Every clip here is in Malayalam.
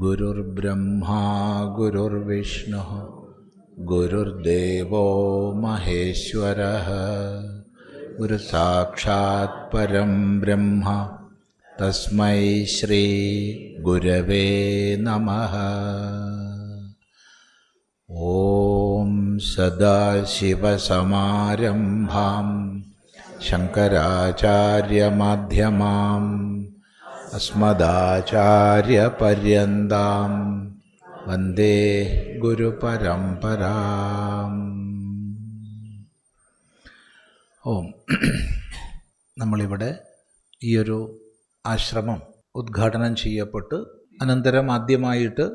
ഗുരുർബ്രഹ്മാ ഗുരുർവിഷ്ണുഃ ഗുരുർദേവോ മഹേശ്വരഃ ഗുരുസാക്ഷാത് പരം ബ്രഹ്മ തസ്മൈ ശ്രീ ഗുരവേ നമഃ. ഓം സദാശിവസമാരംഭാം ശങ്കരാചാര്യമധ്യമാം അസ്മദാചാര്യപര്യന്താം വന്ദേ ഗുരുപരമ്പരാം. ഓം. നമ്മളിവിടെ ഈയൊരു ആശ്രമം ഉദ്ഘാടനം ചെയ്യപ്പെട്ട് അനന്തരം ആദ്യമായിട്ട്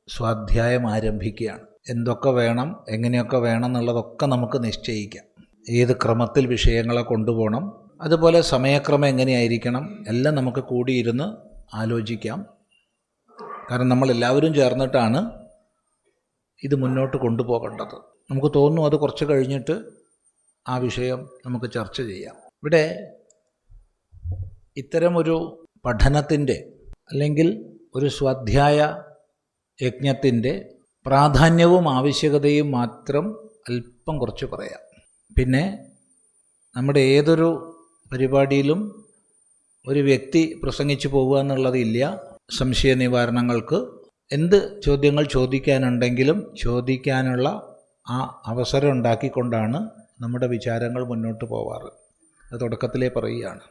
സ്വാധ്യായം ആരംഭിക്കുകയാണ്. എന്തൊക്കെ വേണം, എങ്ങനെയൊക്കെ വേണം എന്നുള്ളതൊക്കെ നമുക്ക് നിശ്ചയിക്കാം. ഏത് ക്രമത്തിൽ വിഷയങ്ങളെ കൊണ്ടുപോകണം, അതുപോലെ സമയക്രമം എങ്ങനെയായിരിക്കണം, എല്ലാം നമുക്ക് കൂടിയിരുന്ന് ആലോചിക്കാം. കാരണം നമ്മളെല്ലാവരും ചേർന്നിട്ടാണ് ഇത് മുന്നോട്ട് കൊണ്ടുപോകേണ്ടത്. നമുക്ക് തോന്നുന്നു അത് കുറച്ച് കഴിഞ്ഞിട്ട് ആ വിഷയം നമുക്ക് ചർച്ച ചെയ്യാം. ഇവിടെ ഇത്തരമൊരു പഠനത്തിൻ്റെ അല്ലെങ്കിൽ ഒരു സ്വാധ്യായ യജ്ഞത്തിൻ്റെ പ്രാധാന്യവും ആവശ്യകതയും മാത്രം അല്പം കുറച്ച് പറയാം. പിന്നെ നമ്മുടെ ഏതൊരു പരിപാടിയിലും ഒരു വ്യക്തി പ്രസംഗിച്ചു പോകുക എന്നുള്ളതില്ല. സംശയ നിവാരണങ്ങൾക്ക് എന്ത് ചോദ്യങ്ങൾ ചോദിക്കാനുണ്ടെങ്കിലും ചോദിക്കാനുള്ള ആ അവസരം ഉണ്ടാക്കിക്കൊണ്ടാണ് നമ്മുടെ വിചാരങ്ങൾ മുന്നോട്ട് പോവാറ്. അത് തുടക്കത്തിലേ പറയുകയാണ്.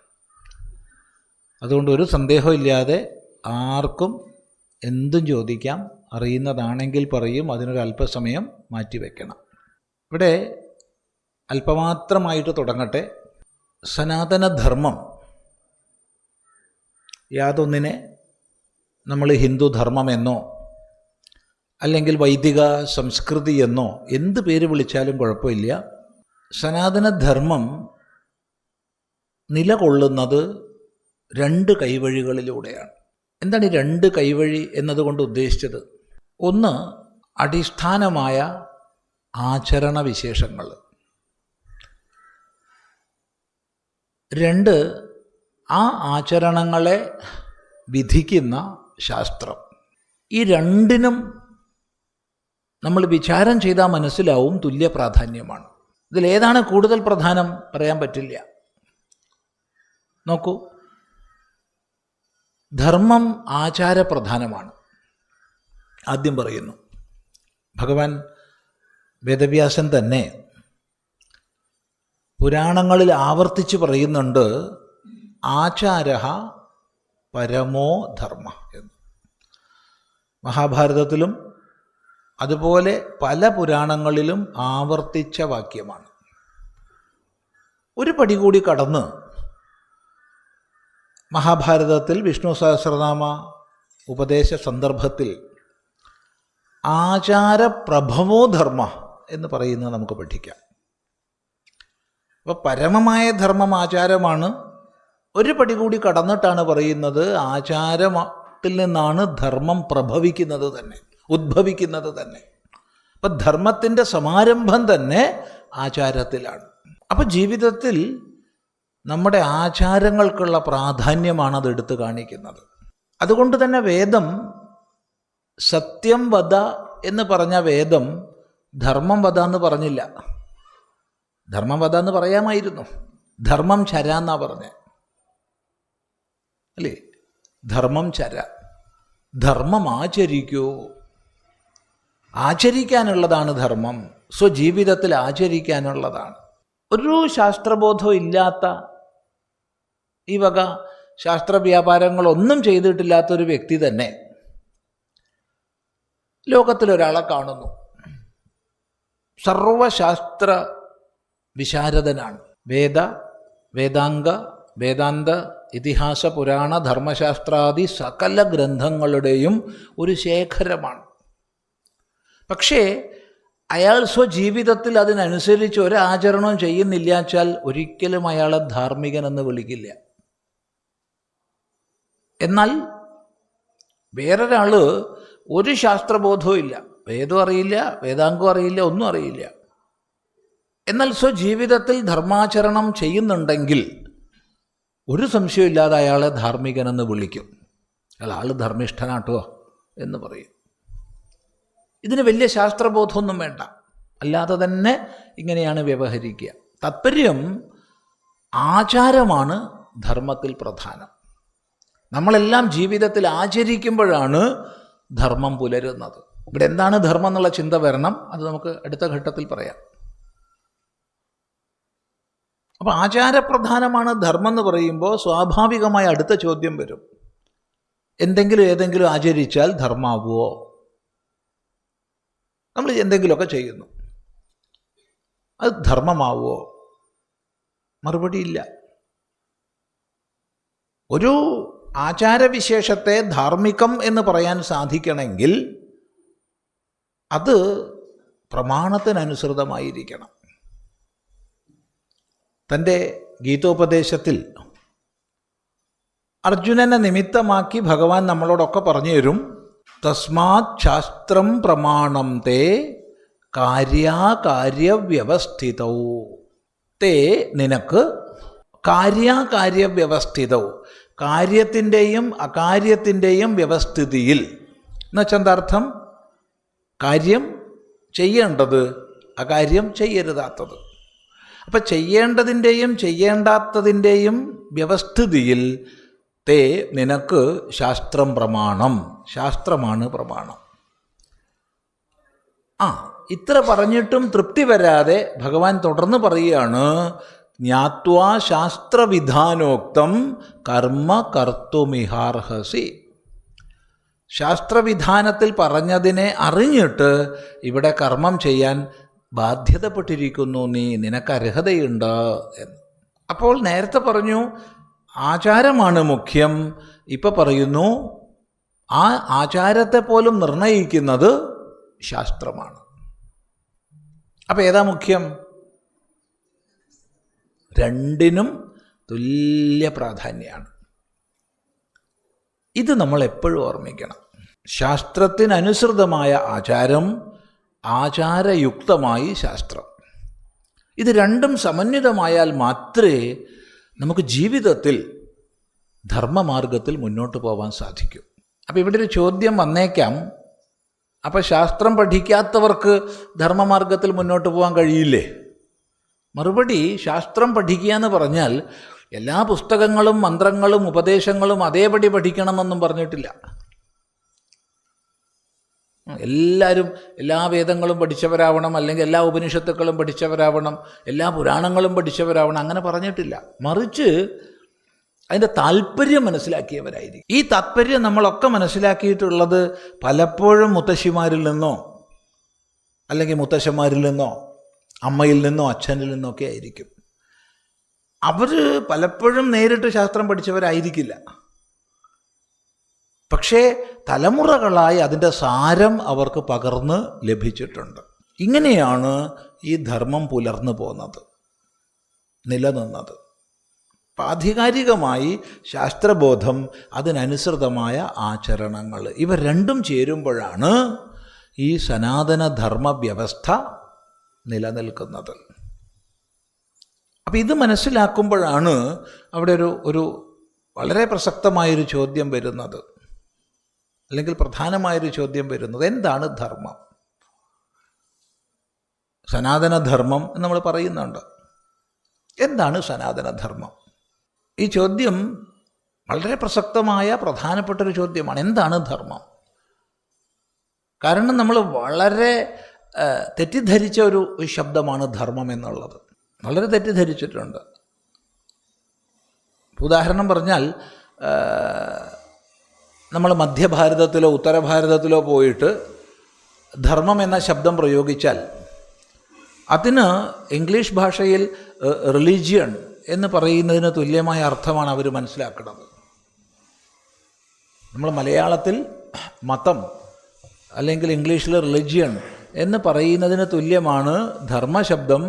അതുകൊണ്ട് ഒരു സന്ദേഹമില്ലാതെ ആർക്കും എന്തും ചോദിക്കാം. അറിയുന്നതാണെങ്കിൽ പറയും. അതിനൊരു അല്പസമയം മാറ്റിവെക്കണം. ഇവിടെ അല്പമാത്രമായിട്ട് തുടങ്ങട്ടെ. സനാതനധർമ്മം യാതൊന്നിനെ നമ്മൾ ഹിന്ദുധർമ്മമെന്നോ അല്ലെങ്കിൽ വൈദിക സംസ്കൃതി എന്നോ എന്ത് പേര് വിളിച്ചാലും കുഴപ്പമില്ല. സനാതനധർമ്മം നിലകൊള്ളുന്നത് രണ്ട് കൈവഴികളിലൂടെയാണ്. എന്താണ് ഈ രണ്ട് കൈവഴി എന്നതുകൊണ്ട് ഉദ്ദേശിച്ചത്? ഒന്ന്, അടിസ്ഥാനമായ ആചരണവിശേഷങ്ങൾ. രണ്ട്, ആ ആചരണങ്ങളെ വിധിക്കുന്ന ശാസ്ത്രം. ഈ രണ്ടിനും നമ്മൾ വിചാരം ചെയ്താൽ മനസ്സിലാവും തുല്യ പ്രാധാന്യമാണ്. ഇതിലേതാണ് കൂടുതൽ പ്രധാനം പറയാൻ പറ്റില്ല. നോക്കൂ, ധർമ്മം ആചാരപ്രധാനമാണ്. ആദ്യം പറയുന്നു. ഭഗവാൻ വേദവ്യാസൻ തന്നെ പുരാണങ്ങളിൽ ആവർത്തിച്ച് പറയുന്നുണ്ട്, ആചാരഃ പരമോ ധർമ്മ എന്ന്. മഹാഭാരതത്തിലും അതുപോലെ പല പുരാണങ്ങളിലും ആവർത്തിച്ച വാക്യമാണ്. ഒരു പടി കൂടി കടന്ന് മഹാഭാരതത്തിൽ വിഷ്ണു സഹസ്രനാമ ഉപദേശ സന്ദർഭത്തിൽ ആചാരപ്രഭവോ ധർമ്മ എന്ന് പറയുന്നത് നമുക്ക് പഠിക്കാം. അപ്പോൾ പരമമായ ധർമ്മം ആചാരമാണ്. ഒരു പടി കൂടി കടന്നിട്ടാണ് പറയുന്നത് ആചാരത്തിൽ നിന്നാണ് ധർമ്മം പ്രഭവിക്കുന്നത് തന്നെ, ഉദ്ഭവിക്കുന്നത് തന്നെ. അപ്പം ധർമ്മത്തിൻ്റെ സമാരംഭം തന്നെ ആചാരത്തിലാണ്. അപ്പം ജീവിതത്തിൽ നമ്മുടെ ആചാരങ്ങൾക്കുള്ള പ്രാധാന്യമാണ് അത് എടുത്തു കാണിക്കുന്നത്. അതുകൊണ്ട് തന്നെ വേദം സത്യം വദ എന്ന് പറഞ്ഞ വേദം ധർമ്മം വദ എന്ന് പറഞ്ഞില്ല. ധർമ്മം വദ എന്ന് പറയാമായിരുന്നു. ധർമ്മം ചര എന്നാ പറഞ്ഞ അല്ലേ? ധർമ്മം ചര. ധർമ്മം ആചരിക്കൂ. ആചരിക്കാനുള്ളതാണ് ധർമ്മം. സ്വജീവിതത്തിൽ ആചരിക്കാനുള്ളതാണ്. ഒരു ശാസ്ത്രബോധവും ഇല്ലാത്ത, ഈ വക ശാസ്ത്രവ്യാപാരങ്ങളൊന്നും ചെയ്തിട്ടില്ലാത്തൊരു വ്യക്തി തന്നെ ലോകത്തിലൊരാളെ കാണുന്നു. സർവശാസ്ത്ര വിശാരദനാണ്. വേദാന്ത ഇതിഹാസ പുരാണ ധർമ്മശാസ്ത്രാദി സകല ഗ്രന്ഥങ്ങളുടെയും ഒരു ശേഖരമാണ്. പക്ഷേ അയാൾ സ്വജീവിതത്തിൽ അതിനനുസരിച്ച് ഒരാചരണവും ചെയ്യുന്നില്ലാച്ചാൽ ഒരിക്കലും അയാളെ ധാർമ്മികനെന്ന് വിളിക്കില്ല. എന്നാൽ വേറൊരാൾ ഒരു ശാസ്ത്രബോധവും ഇല്ല, വേദം അറിയില്ല, വേദാംഗം അറിയില്ല, ഒന്നും അറിയില്ല, എന്നാൽ സ്വജീവിതത്തിൽ ധർമാചരണം ചെയ്യുന്നുണ്ടെങ്കിൽ ഒരു സംശയമില്ലാതെ അയാളെ ധാർമ്മികനെന്ന് വിളിക്കും. അയാൾ ധർമ്മിഷ്ഠനാട്ടോ എന്ന് പറയും. ഇതിന് വലിയ ശാസ്ത്രബോധമൊന്നും വേണ്ട, അല്ലാതെ തന്നെ ഇങ്ങനെയാണ് വ്യവഹരിക്കുക. താത്പര്യം ആചാരമാണ് ധർമ്മത്തിൽ പ്രധാനം. നമ്മളെല്ലാം ജീവിതത്തിൽ ആചരിക്കുമ്പോഴാണ് ധർമ്മം പുലരുന്നത്. ഇവിടെ എന്താണ് ധർമ്മം എന്നുള്ള ചിന്ത വരണം, അത് നമുക്ക് അടുത്ത ഘട്ടത്തിൽ പറയാം. അപ്പോൾ ആചാരപ്രധാനമാണ് ധർമ്മം എന്ന് പറയുമ്പോൾ സ്വാഭാവികമായി അടുത്ത ചോദ്യം വരും, ഏതെങ്കിലും ആചരിച്ചാൽ ധർമ്മാവുമോ? നമ്മൾ എന്തെങ്കിലുമൊക്കെ ചെയ്യുന്നു, അത് ധർമ്മമാവുമോ? മറുപടി ഇല്ല. ഒരു ആചാരവിശേഷത്തെ ധാർമ്മികം എന്ന് പറയാൻ സാധിക്കണമെങ്കിൽ അത് പ്രമാണത്തിനനുസൃതമായിരിക്കണം. തൻ്റെ ഗീതോപദേശത്തിൽ അർജുനനെ നിമിത്തമാക്കി ഭഗവാൻ നമ്മളോടൊക്കെ പറഞ്ഞു തരും, തസ്മാത് ശാസ്ത്രം പ്രമാണം തേ കാര്യാകാര്യവ്യവസ്ഥിതൗ. തേ നിനക്ക് കാര്യാകാര്യവ്യവസ്ഥിതൗ, കാര്യത്തിൻ്റെയും അകാര്യത്തിൻ്റെയും വ്യവസ്ഥിതിയിൽ. എന്നുവെച്ചാൽ എന്താ അർത്ഥം? കാര്യം ചെയ്യേണ്ടത്, അകാര്യം ചെയ്യരുതാത്തത്. അപ്പം ചെയ്യേണ്ടതിൻ്റെയും ചെയ്യേണ്ടാത്തതിൻ്റെയും വ്യവസ്ഥിതിയിൽ തേ നിനക്ക് ശാസ്ത്രം പ്രമാണം, ശാസ്ത്രമാണ് പ്രമാണം. ഇത്ര പറഞ്ഞിട്ടും തൃപ്തി വരാതെ ഭഗവാൻ തുടർന്ന് പറയുകയാണ്, ജ്ഞാത്വാ ശാസ്ത്രവിധാനോക്തം കർമ്മ കർത്തുമിഹാർഹസി. ശാസ്ത്രവിധാനത്തിൽ പറഞ്ഞതിനെ അറിഞ്ഞിട്ട് ഇവിടെ കർമ്മം ചെയ്യാൻ ബാധ്യതപ്പെട്ടിരിക്കുന്നു നീ, നിനക്ക് അർഹതയുണ്ട് എന്ന്. അപ്പോൾ നേരത്തെ പറഞ്ഞു ആചാരമാണ് മുഖ്യം, ഇപ്പം പറയുന്നു ആ ആചാരത്തെ പോലും നിർണയിക്കുന്നത് ശാസ്ത്രമാണ്. അപ്പം ഏതാ മുഖ്യം? രണ്ടിനും തുല്യ പ്രാധാന്യമാണ്. ഇത് നമ്മൾ എപ്പോഴും ഓർമ്മിക്കണം. ശാസ്ത്രത്തിനനുസൃതമായ ആചാരം, ആചാരയുക്തമായി ശാസ്ത്രം, ഇത് രണ്ടും സമന്വിതമായാൽ മാത്രമേ നമുക്ക് ജീവിതത്തിൽ ധർമ്മമാർഗത്തിൽ മുന്നോട്ട് പോകാൻ സാധിക്കൂ. അപ്പോൾ ഇവിടെ ഒരു ചോദ്യം വന്നേക്കാം, അപ്പോൾ ശാസ്ത്രം പഠിക്കാത്തവർക്ക് ധർമ്മമാർഗത്തിൽ മുന്നോട്ട് പോകാൻ കഴിയില്ലേ? മറുപടി, ശാസ്ത്രം പഠിക്കുക എന്ന് പറഞ്ഞാൽ എല്ലാ പുസ്തകങ്ങളും മന്ത്രങ്ങളും ഉപദേശങ്ങളും അതേപടി പഠിക്കണമെന്നൊന്നും പറഞ്ഞിട്ടില്ല. എല്ലാവരും എല്ലാ വേദങ്ങളും പഠിച്ചവരാവണം, അല്ലെങ്കിൽ എല്ലാ ഉപനിഷത്തുക്കളും പഠിച്ചവരാവണം, എല്ലാ പുരാണങ്ങളും പഠിച്ചവരാവണം, അങ്ങനെ പറഞ്ഞിട്ടില്ല. മറിച്ച് അതിൻ്റെ താല്പര്യം മനസ്സിലാക്കിയവരായിരിക്കും. ഈ താല്പര്യം നമ്മളൊക്കെ മനസ്സിലാക്കിയിട്ടുള്ളത് പലപ്പോഴും മുത്തശ്ശിമാരിൽ നിന്നോ അല്ലെങ്കിൽ മുത്തശ്ശന്മാരിൽ നിന്നോ അമ്മയിൽ നിന്നോ അച്ഛനിൽ നിന്നോ ഒക്കെ ആയിരിക്കും. അവർ പലപ്പോഴും നേരിട്ട് ശാസ്ത്രം പഠിച്ചവരായിരിക്കില്ല, പക്ഷേ തലമുറകളായി അതിൻ്റെ സാരം അവർക്ക് പകർന്ന് ലഭിച്ചിട്ടുണ്ട്. ഇങ്ങനെയാണ് ഈ ധർമ്മം പുലർന്നു പോകുന്നത്, നിലനിന്നത്. ആധികാരികമായി ശാസ്ത്രബോധം, അതിനനുസൃതമായ ആചരണങ്ങൾ, ഇവ രണ്ടും ചേരുമ്പോഴാണ് ഈ സനാതനധർമ്മ വ്യവസ്ഥ നിലനിൽക്കുന്നത്. അപ്പം ഇത് മനസ്സിലാക്കുമ്പോഴാണ് അവിടെ ഒരു വളരെ പ്രസക്തമായൊരു ചോദ്യം വരുന്നത്, അല്ലെങ്കിൽ പ്രധാനമായൊരു ചോദ്യം വരുന്നത്, എന്താണ് ധർമ്മം? സനാതനധർമ്മം എന്ന് നമ്മൾ പറയുന്നുണ്ട്. എന്താണ് സനാതനധർമ്മം? ഈ ചോദ്യം വളരെ പ്രസക്തമായ പ്രധാനപ്പെട്ടൊരു ചോദ്യമാണ്. എന്താണ് ധർമ്മം? കാരണം നമ്മൾ വളരെ തെറ്റിദ്ധരിച്ച ഒരു ശബ്ദമാണ് ധർമ്മം എന്നുള്ളത്. വളരെ തെറ്റിദ്ധരിച്ചിട്ടുണ്ട്. ഉദാഹരണം പറഞ്ഞാൽ, നമ്മൾ മധ്യഭാരതത്തിലോ ഉത്തരഭാരതത്തിലോ പോയിട്ട് ധർമ്മം എന്ന ശബ്ദം പ്രയോഗിച്ചാൽ അതിന് ഇംഗ്ലീഷ് ഭാഷയിൽ റിലീജിയൻ എന്ന് പറയുന്നതിന് തുല്യമായ അർത്ഥമാണ് അവർ മനസ്സിലാക്കുന്നത്. നമ്മൾ മലയാളത്തിൽ മതം അല്ലെങ്കിൽ ഇംഗ്ലീഷിൽ റിലിജിയൻ എന്ന് പറയുന്നതിന് തുല്യമാണ് ധർമ്മശബ്ദം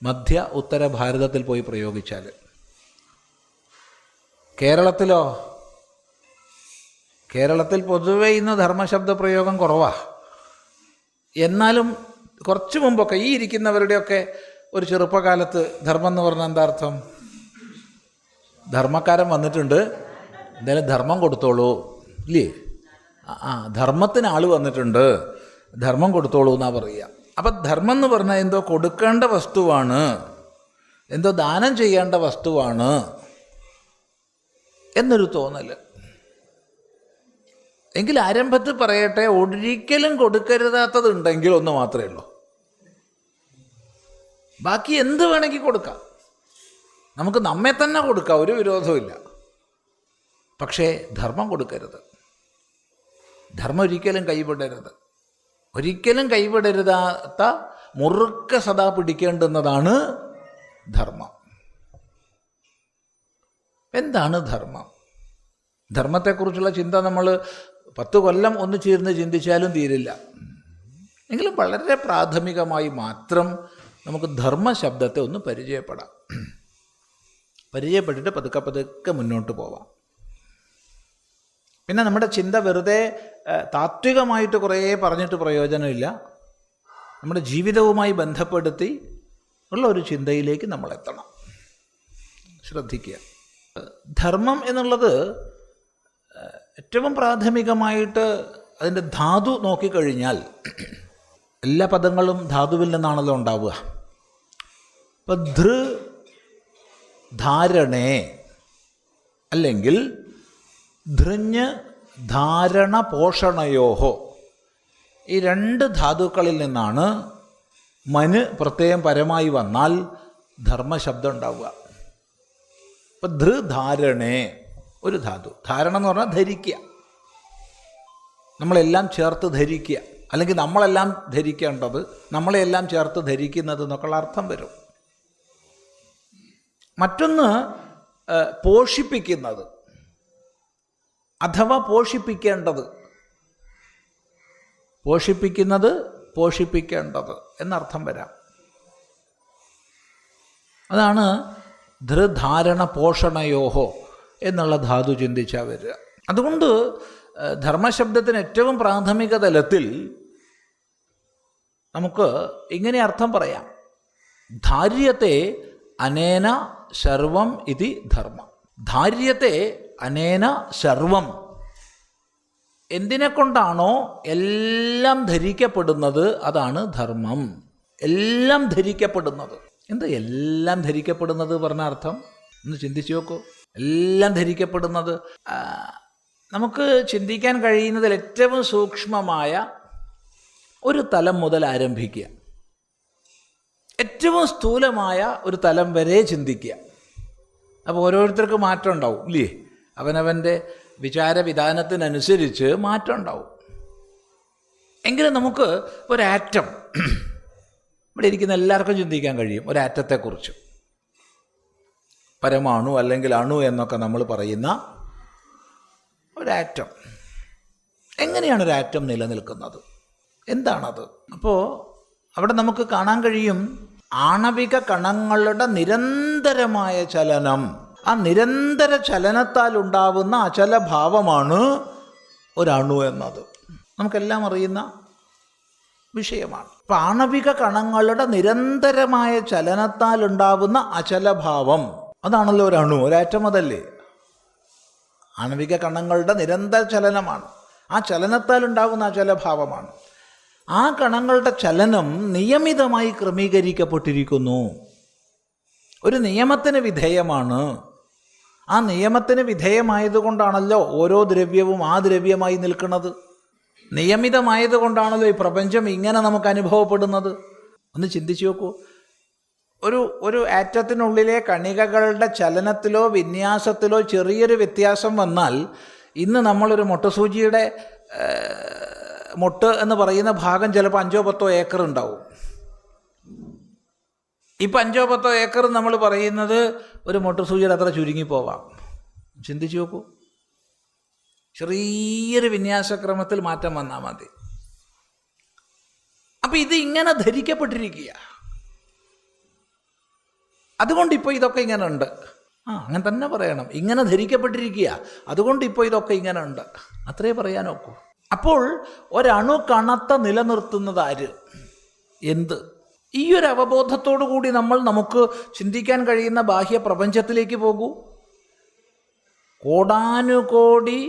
മധ്യ ഉത്തര ഭാരതത്തിൽ പോയി പ്രയോഗിച്ചാൽ. കേരളത്തിലോ? കേരളത്തിൽ പൊതുവെ ഇന്ന് ധർമ്മശബ്ദ പ്രയോഗം കുറവാണ്. എന്നാലും കുറച്ച് മുമ്പൊക്കെ ഈ ഇരിക്കുന്നവരുടെയൊക്കെ ഒരു ചെറുപ്പകാലത്ത് ധർമ്മം എന്ന് പറഞ്ഞാൽ എന്താ അർത്ഥം? ധർമ്മക്കാരൻ വന്നിട്ടുണ്ട്, എന്തായാലും ധർമ്മം കൊടുത്തോളൂ, ഇല്ലേ? ധർമ്മത്തിന് ആൾ വന്നിട്ടുണ്ട്, ധർമ്മം കൊടുത്തോളൂ എന്നാണ് പറയുക. അപ്പം ധർമ്മം എന്ന് പറഞ്ഞാൽ എന്തോ കൊടുക്കേണ്ട വസ്തുവാണ്, എന്തോ ദാനം ചെയ്യേണ്ട വസ്തുവാണ് എന്നൊരു തോന്നൽ. എങ്കിൽ ആരംഭത്തിൽ പറയട്ടെ, ഒരിക്കലും കൊടുക്കരുതാത്തതുണ്ടെങ്കിൽ ഒന്ന് മാത്രമേ ഉള്ളൂ. ബാക്കി എന്ത് വേണമെങ്കിൽ കൊടുക്കാം, നമുക്ക് നമ്മെ തന്നെ കൊടുക്കാം, ഒരു വിരോധമില്ല. പക്ഷേ ധർമ്മം കൊടുക്കരുത്, ധർമ്മം ഒരിക്കലും കൈവിടരുത്. ഒരിക്കലും കൈവിടരുതാത്ത മുറുക്ക സദാ പിടിക്കേണ്ടുന്നതാണ് ധർമ്മം. എന്താണ് ധർമ്മം? ധർമ്മത്തെക്കുറിച്ചുള്ള ചിന്ത നമ്മൾ 10 കൊല്ലം ഒന്ന് ചേർന്ന് ചിന്തിച്ചാലും തീരില്ല. എങ്കിലും വളരെ പ്രാഥമികമായി മാത്രം നമുക്ക് ധർമ്മ ശബ്ദത്തെ ഒന്ന് പരിചയപ്പെടാം. പരിചയപ്പെട്ടിട്ട് പതുക്കെ പതുക്കെ മുന്നോട്ട് പോവാം. പിന്നെ നമ്മുടെ ചിന്ത വെറുതെ താത്വികമായിട്ട് കുറേ പറഞ്ഞിട്ട് പ്രയോജനമില്ല. നമ്മുടെ ജീവിതവുമായി ബന്ധപ്പെടുത്തി ഉള്ള ഒരു ചിന്തയിലേക്ക് നമ്മൾ എത്തണം. ശ്രദ്ധിക്കുക, ധർമ്മം എന്നുള്ളത് ഏറ്റവും പ്രാഥമികമായിട്ട് അതിൻ്റെ ധാതു നോക്കിക്കഴിഞ്ഞാൽ എല്ലാ പദങ്ങളും ധാതുവിൽ നിന്നാണല്ലോ ഉണ്ടാവുക. ഇപ്പം ധൃ ധാരണേ അല്ലെങ്കിൽ ധൃഞ്ഞ് ധാരണ പോഷണയോഹോ, ഈ 2 ധാതുക്കളിൽ നിന്നാണ് മന് പ്രത്യയം പരമായി വന്നാൽ ധർമ്മശബ്ദം ഉണ്ടാവുക. ഇപ്പം ധൃധാരണേ ഒരു ധാതു. ധാരണ എന്ന് പറഞ്ഞാൽ ധരിക്കുക, നമ്മളെല്ലാം ചേർത്ത് ധരിക്കുക, അല്ലെങ്കിൽ നമ്മളെല്ലാം ധരിക്കേണ്ടത്, നമ്മളെല്ലാം ചേർത്ത് ധരിക്കുന്നത് എന്നൊക്കെയുള്ള അർത്ഥം വരും. മറ്റൊന്ന് പോഷിപ്പിക്കുന്നത് അഥവാ പോഷിപ്പിക്കേണ്ടത്, പോഷിപ്പിക്കുന്നത് പോഷിപ്പിക്കേണ്ടത് എന്നർത്ഥം വരാം. അതാണ് ധൃധാരണ പോഷണയോഹോ എന്നുള്ള ധാതു ചിന്തിച്ചാൽ വരിക. അതുകൊണ്ട് ധർമ്മശബ്ദത്തിന് ഏറ്റവും പ്രാഥമിക തലത്തിൽ നമുക്ക് ഇങ്ങനെ അർത്ഥം പറയാം: ധാര്യത്തെ അനേന സർവം ഇതി ധർമ്മം. ധാര്യത്തെ അനേന സർവം, എന്തിനെ കൊണ്ടാണോ എല്ലാം ധരിക്കപ്പെടുന്നത് അതാണ് ധർമ്മം. എല്ലാം ധരിക്കപ്പെടുന്നത്. എന്താ എല്ലാം ധരിക്കപ്പെടുന്നത് പറഞ്ഞ അർത്ഥം? ഒന്ന് ചിന്തിച്ചു നോക്കൂ. എല്ലാം ധരിക്കപ്പെടുന്നത്, നമുക്ക് ചിന്തിക്കാൻ കഴിയുന്നതിൽ ഏറ്റവും സൂക്ഷ്മമായ ഒരു തലം മുതൽ ആരംഭിക്കുക, ഏറ്റവും സ്ഥൂലമായ ഒരു തലം വരെ ചിന്തിക്കുക. അപ്പോൾ ഓരോരുത്തർക്കും മാറ്റം ഉണ്ടാവും, ഇല്ലേ? അവനവൻ്റെ വിചാരവിധാനത്തിനനുസരിച്ച് മാറ്റം ഉണ്ടാവും. എങ്കിലും നമുക്ക് ഒരാറ്റം, ഇവിടെ ഇരിക്കുന്ന എല്ലാവർക്കും ചിന്തിക്കാൻ കഴിയും ഒരാറ്റത്തെക്കുറിച്ച്. പരമാണു അല്ലെങ്കിൽ അണു എന്നൊക്കെ നമ്മൾ പറയുന്ന ഒരാറ്റം. എങ്ങനെയാണ് ഒരാറ്റം നിലനിൽക്കുന്നത്? എന്താണത്? അപ്പോൾ അവിടെ നമുക്ക് കാണാൻ കഴിയും ആണവിക കണങ്ങളുടെ നിരന്തരമായ ചലനം. ആ നിരന്തര ചലനത്താൽ ഉണ്ടാവുന്ന അചലഭാവമാണ് ഒരണു എന്നത്. നമുക്കെല്ലാം അറിയുന്ന വിഷയമാണ്. അപ്പം ആണവിക കണങ്ങളുടെ നിരന്തരമായ ചലനത്താൽ ഉണ്ടാവുന്ന അചലഭാവം, അതാണല്ലോ ഒരണു. ഒരാറ്റം അതല്ലേ? ആണവിക കണങ്ങളുടെ നിരന്തര ചലനമാണ്. ആ ചലനത്താൽ ഉണ്ടാകുന്ന അചലഭാവമാണ്. ആ കണങ്ങളുടെ ചലനം നിയമിതമായി ക്രമീകരിക്കപ്പെട്ടിരിക്കുന്നു, ഒരു നിയമത്തിന് വിധേയമാണ്. ആ നിയമത്തിന് വിധേയമായതുകൊണ്ടാണല്ലോ ഓരോ ദ്രവ്യവും ആ ദ്രവ്യമായി നിൽക്കുന്നത്. നിയമിതമായതുകൊണ്ടാണല്ലോ ഈ പ്രപഞ്ചം ഇങ്ങനെ നമുക്ക് അനുഭവപ്പെടുന്നത്. ഒന്ന് ചിന്തിച്ചു നോക്കൂ. ഒരു ആറ്റത്തിനുള്ളിലെ കണികകളുടെ ചലനത്തിലോ വിന്യാസത്തിലോ ചെറിയൊരു വ്യത്യാസം വന്നാൽ ഇന്ന് നമ്മളൊരു മുട്ടസൂചിയുടെ മുട്ട് എന്ന് പറയുന്ന ഭാഗം ചിലപ്പോൾ 5-10 ഏക്കർ ഉണ്ടാവും. ഇപ്പം 5-10 ഏക്കർ നമ്മൾ പറയുന്നത് ഒരു മുട്ടസൂചിയുടെ അത്ര ചുരുങ്ങിപ്പോവാം. ചിന്തിച്ചു നോക്കൂ. ചെറിയൊരു വിന്യാസക്രമത്തിൽ മാറ്റം വന്നാൽ മതി. അപ്പം ഇത് ഇങ്ങനെ ധരിക്കപ്പെട്ടിരിക്കുക. അതുകൊണ്ട് ഇപ്പോൾ ഇതൊക്കെ ഇങ്ങനെ ഉണ്ട്. അങ്ങനെ തന്നെ പറയണം. ഇങ്ങനെ ധരിക്കപ്പെട്ടിരിക്കുക, അതുകൊണ്ട് ഇപ്പോൾ ഇതൊക്കെ ഇങ്ങനെ ഉണ്ട്. അത്രേ പറയാനൊക്കൂ. അപ്പോൾ ഒരണു കണത്തെ നിലനിർത്തുന്നത് ആര്? എന്ത്? ഈ ഒരു അവബോധത്തോടു കൂടി നമ്മൾ നമുക്ക് ചിന്തിക്കാൻ കഴിയുന്ന ബാഹ്യ പ്രപഞ്ചത്തിലേക്ക് പോകൂ. കോടാനുകോടി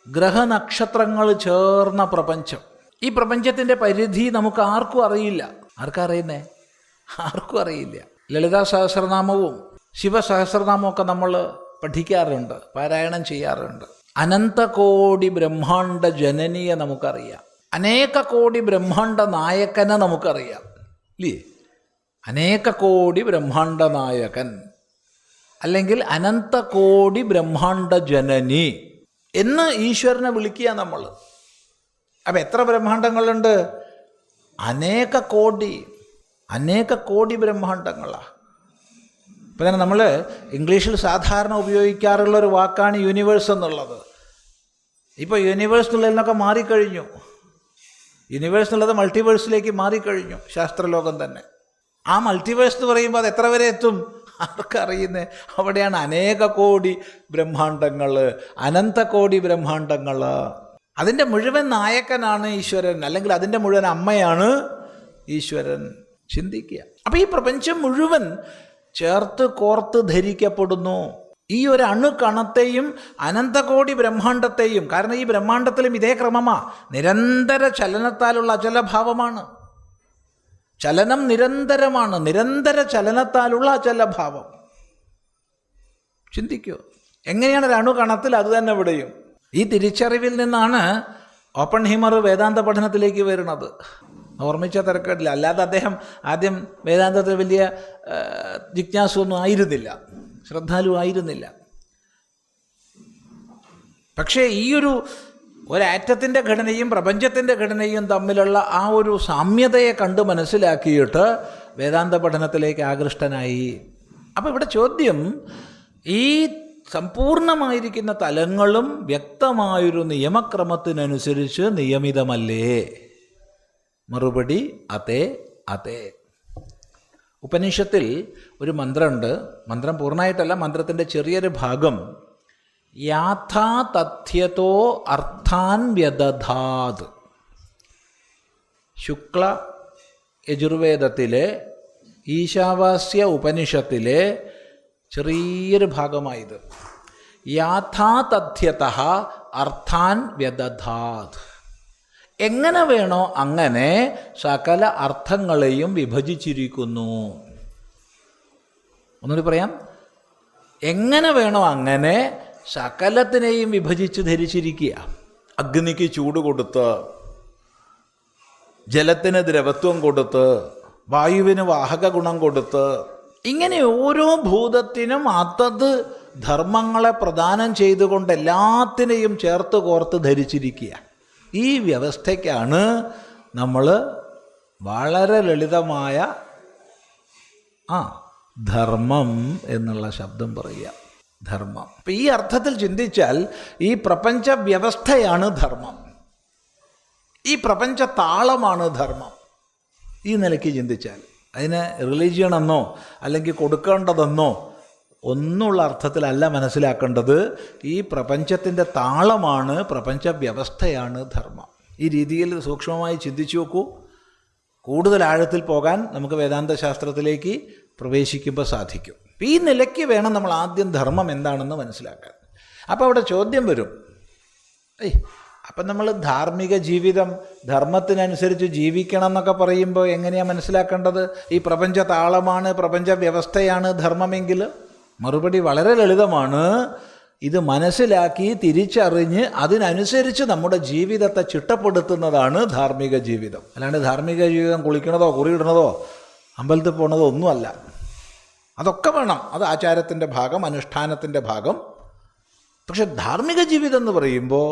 ഗ്രഹനക്ഷത്രങ്ങൾ ചേർന്ന പ്രപഞ്ചം. ഈ പ്രപഞ്ചത്തിൻ്റെ പരിധി നമുക്ക് ആർക്കും അറിയില്ല. ആർക്കറിയുന്നേ? ആർക്കും അറിയില്ല. ലളിതാ സഹസ്രനാമവും ശിവസഹസ്രനാമവും ഒക്കെ നമ്മൾ പഠിക്കാറുണ്ട്, പാരായണം ചെയ്യാറുണ്ട്. അനന്തകോടി ബ്രഹ്മാണ്ട ജനനിയെ നമുക്കറിയാം. അനേക കോടി ബ്രഹ്മാണ്ട നായകനെ നമുക്കറിയാം, ഇല്ലേ? അനേക കോടി ബ്രഹ്മാണ്ട നായകൻ അല്ലെങ്കിൽ അനന്തകോടി ബ്രഹ്മാണ്ട ജനനി എന്ന് ഈശ്വരനെ വിളിക്കുക നമ്മൾ. അപ്പം എത്ര ബ്രഹ്മാണ്ടങ്ങളുണ്ട്? അനേക കോടി ബ്രഹ്മാണ്ടങ്ങളാണ്. ഇപ്പം തന്നെ നമ്മൾ ഇംഗ്ലീഷിൽ സാധാരണ ഉപയോഗിക്കാറുള്ളൊരു വാക്കാണ് യൂണിവേഴ്സ് എന്നുള്ളത്. ഇപ്പോൾ യൂണിവേഴ്സ് എന്നുള്ളതിനൊക്കെ മാറിക്കഴിഞ്ഞു. യൂണിവേഴ്സ് എന്നുള്ളത് മൾട്ടിവേഴ്സിലേക്ക് മാറിക്കഴിഞ്ഞു ശാസ്ത്രലോകം തന്നെ. ആ മൾട്ടിവേഴ്സ് എന്ന് പറയുമ്പോൾ അത് എത്ര വരെ എത്തും? ആർക്കറിയുന്നേ? അവിടെയാണ് അനേക കോടി ബ്രഹ്മാണ്ടങ്ങൾ, അനന്തകോടി ബ്രഹ്മാണ്ടങ്ങൾ. അതിൻ്റെ മുഴുവൻ നായകനാണ് ഈശ്വരൻ, അല്ലെങ്കിൽ അതിൻ്റെ മുഴുവൻ അമ്മയാണ് ഈശ്വരൻ. ചിന്തിക്കുക. അപ്പം ഈ പ്രപഞ്ചം മുഴുവൻ ചേർത്ത് കോർത്ത് ധരിക്കപ്പെടുന്നു. ഈ ഒരു അണുകണത്തെയും അനന്തകോടി ബ്രഹ്മാണ്ടത്തെയും. കാരണം ഈ ബ്രഹ്മാണ്ടത്തിലും ഇതേ ക്രമമാണ്. നിരന്തര ചലനത്താലുള്ള അചലഭാവമാണ്. ചലനം നിരന്തരമാണ്. നിരന്തര ചലനത്താലുള്ള അചലഭാവം. ചിന്തിക്കൂ, എങ്ങനെയാണ് ഒരു അണുകണത്തിൽ അത് തന്നെ ഇവിടെയും. ഈ തിരിച്ചറിവിൽ നിന്നാണ് ഓപ്പൺഹീമർ വേദാന്ത പഠനത്തിലേക്ക് വരുന്നത്. ഓർമ്മിച്ച തിരക്കേടില്ല. അല്ലാതെ അദ്ദേഹം ആദ്യം വേദാന്തത്തിൽ വലിയ ജിജ്ഞാസൊന്നും ആയിരുന്നില്ല, ശ്രദ്ധാലു ആയിരുന്നില്ല. പക്ഷേ ഈ ഒരാറ്റത്തിൻ്റെ ഘടനയും പ്രപഞ്ചത്തിൻ്റെ ഘടനയും തമ്മിലുള്ള ആ ഒരു സാമ്യതയെ കണ്ട് മനസ്സിലാക്കിയിട്ട് വേദാന്ത പഠനത്തിലേക്ക് ആകൃഷ്ടനായി. അപ്പോൾ ഇവിടെ ചോദ്യം, ഈ സമ്പൂർണമായിരിക്കുന്ന തലങ്ങളും വ്യക്തമായൊരു നിയമക്രമത്തിനനുസരിച്ച് നിയമിതമല്ലേ? മറുപടി അതെ, അതെ. ഉപനിഷത്തിൽ ഒരു മന്ത്രമുണ്ട്. മന്ത്രം പൂർണ്ണമായിട്ടല്ല, മന്ത്രത്തിൻ്റെ ചെറിയൊരു ഭാഗം. യാഥാ തഥ്യതോ അർത്ഥാൻ വ്യദധാത്. ശുക്ല യജുർവേദത്തിലെ ഈശാവാസ്യ ഉപനിഷത്തിലെ ചെറിയൊരു ഭാഗമായത്. യാഥാ തഥ്യതഃ അർത്ഥാൻ വ്യദധാത്. എങ്ങനെ വേണോ അങ്ങനെ സകല അർത്ഥങ്ങളെയും വിഭജിച്ചിരിക്കുന്നു. ഒന്നുകൂടി പറയാം. എങ്ങനെ വേണോ അങ്ങനെ സകലത്തിനെയും വിഭജിച്ച് ധരിച്ചിരിക്കുക. അഗ്നിക്ക് ചൂട് കൊടുത്ത്, ജലത്തിന് ദ്രവത്വം കൊടുത്ത്, വായുവിന് വാഹക ഗുണം കൊടുത്ത്, ഇങ്ങനെ ഓരോ ഭൂതത്തിനും അതത് ധർമ്മങ്ങളെ പ്രദാനം ചെയ്തുകൊണ്ട് എല്ലാത്തിനെയും ചേർത്ത് കോർത്ത് ധരിച്ചിരിക്കുക. ഈ വ്യവസ്ഥയ്ക്കാണ് നമ്മൾ വളരെ ലളിതമായ ധർമ്മം എന്നുള്ള ശബ്ദം പറയുക. ധർമ്മം. അപ്പം ഈ അർത്ഥത്തിൽ ചിന്തിച്ചാൽ ഈ പ്രപഞ്ച വ്യവസ്ഥയാണ് ധർമ്മം. ഈ പ്രപഞ്ച താളമാണ് ധർമ്മം. ഈ നിലയ്ക്ക് ചിന്തിച്ചാൽ അതിനെ റിലീജിയൻ എന്നോ അല്ലെങ്കിൽ കൊടുക്കേണ്ടതെന്നോ ഒന്നുള്ള അർത്ഥത്തിലല്ല മനസ്സിലാക്കേണ്ടത്. ഈ പ്രപഞ്ചത്തിൻ്റെ താളമാണ്, പ്രപഞ്ച വ്യവസ്ഥയാണ് ധർമ്മം. ഈ രീതിയിൽ സൂക്ഷ്മമായി ചിന്തിച്ചു നോക്കൂ. കൂടുതൽ ആഴത്തിൽ പോകാൻ നമുക്ക് വേദാന്ത ശാസ്ത്രത്തിലേക്ക് പ്രവേശിക്കുമ്പോൾ സാധിക്കും. ഈ നിലയ്ക്ക് വേണം നമ്മൾ ആദ്യം ധർമ്മം എന്താണെന്ന് മനസ്സിലാക്കാൻ. അപ്പോൾ അവിടെ ചോദ്യം വരും, അപ്പം നമ്മൾ ധാർമ്മിക ജീവിതം ധർമ്മത്തിനനുസരിച്ച് ജീവിക്കണം എന്നൊക്കെ പറയുമ്പോൾ എങ്ങനെയാണ് മനസ്സിലാക്കേണ്ടത്? ഈ പ്രപഞ്ച താളമാണ്, പ്രപഞ്ച വ്യവസ്ഥയാണ് ധർമ്മമെങ്കിൽ? മറുപടി വളരെ ലളിതമാണ്. ഇത് മനസ്സിലാക്കി തിരിച്ചറിഞ്ഞ് അതിനനുസരിച്ച് നമ്മുടെ ജീവിതത്തെ ചിട്ടപ്പെടുത്തുന്നതാണ് ധാർമ്മിക ജീവിതം. അല്ലാണ്ട് ധാർമ്മിക ജീവിതം കുളിക്കണതോ കുറിയിടണതോ അമ്പലത്തിൽ പോണതോ ഒന്നുമല്ല. അതൊക്കെ വേണം. അത് ആചാരത്തിൻ്റെ ഭാഗം, അനുഷ്ഠാനത്തിൻ്റെ ഭാഗം. പക്ഷെ ധാർമ്മിക ജീവിതം എന്ന് പറയുമ്പോൾ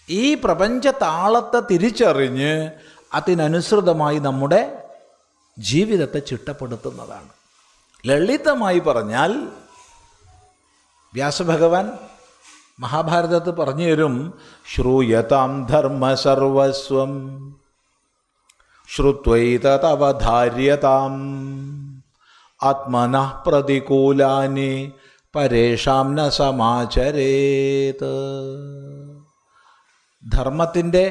ഈ പ്രപഞ്ച താളത്തെ തിരിച്ചറിഞ്ഞ് അതിനനുസൃതമായി നമ്മുടെ ജീവിതത്തെ ചിട്ടപ്പെടുത്തുന്നതാണ്. ലളിതമായി പറഞ്ഞാൽ വ്യാസഭഗവാൻ മഹാഭാരതത്തിൽ പറഞ്ഞു തരും, ശ്രൂയതാം ധർമ്മ സർവസ്വം ശ്രുത്വൈതവധാര്യതാം ആത്മനഃ പ്രതികൂലാനി പരേഷാം ന സമാചരേത്. ധർമ്മത്തിൻ്റെ